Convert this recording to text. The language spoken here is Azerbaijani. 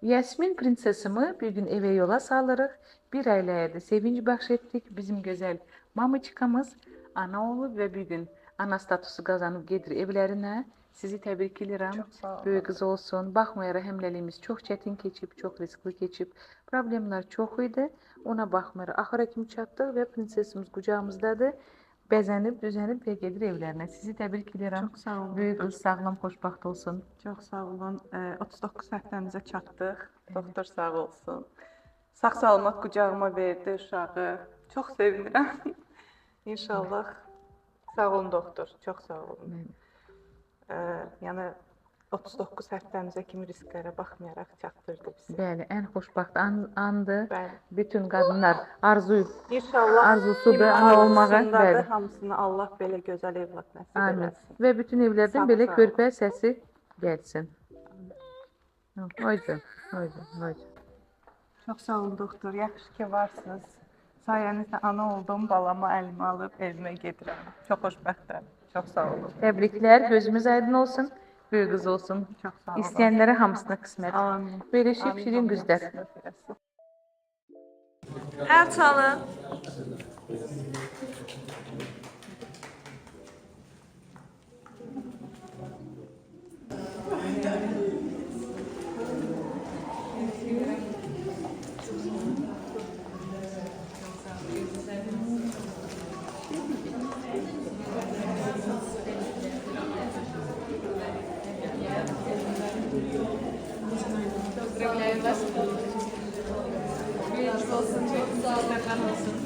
Yasmin prinsesimi bir gün eve yola salırıq. Bir aileye de sevinç bahşettik. Bizim güzel mamıçkamız ana olub ve bir gün ana statusu kazanıp gelir evlerine. Sizi tebrik ederim. Çok sağ olun. Böyük kız olsun. Baxmayaraq həmləliyimiz çox çətin keçib, çox riskli keçib. Problemlər çox idi. Ona baxmayaraq axıra kimi çatdıq və prinsesimiz qucağımızdadır. Bəzənib, düzənib və gedir evlərinə. Sizi təbrik edirəm. Çok sağ olun. Böyük qız sağlam, xoşbaxt olsun. Çok sağ olun. 39 həftəmizə çatdıq. Doktor sağ olsun. Sağ-salamat qucağıma verdi uşağı. Çox sevinirəm. İnşallah. Sağ olun doktor. Çox sağ olun. Yəni 39 həftəmizə kimi risklərə baxmayaraq çatdırdı bizi. Bəli, ən xoşbaxt andı. Bəli. Bütün qadınlar İnşallah arzusudur kim ana olmağı. arzusundadır, Bəli. hamısına Allah belə gözəl evlad nəsib Amin. eləsin. Və bütün evlərdən Sağ belə ol. körpə səsi gəlsin. Oydu, oydu, oydu. Çox sağ olun doktor. Yaxşı ki varsınız. Sayənizdə ana oldum, balamı əlimə alıb evimə gedirəm. Çox xoşbəxtəm. Çox sağ olun. Təbriklər, gözümüz aydın olsun. Böyük qız olsun. Çox sağ olun. İstəyənlərə hamısına qismət. Amin. Belə şirin güzlər. Əl çalın. Поздравляю вас. Вечер olsun, çok sağ olun.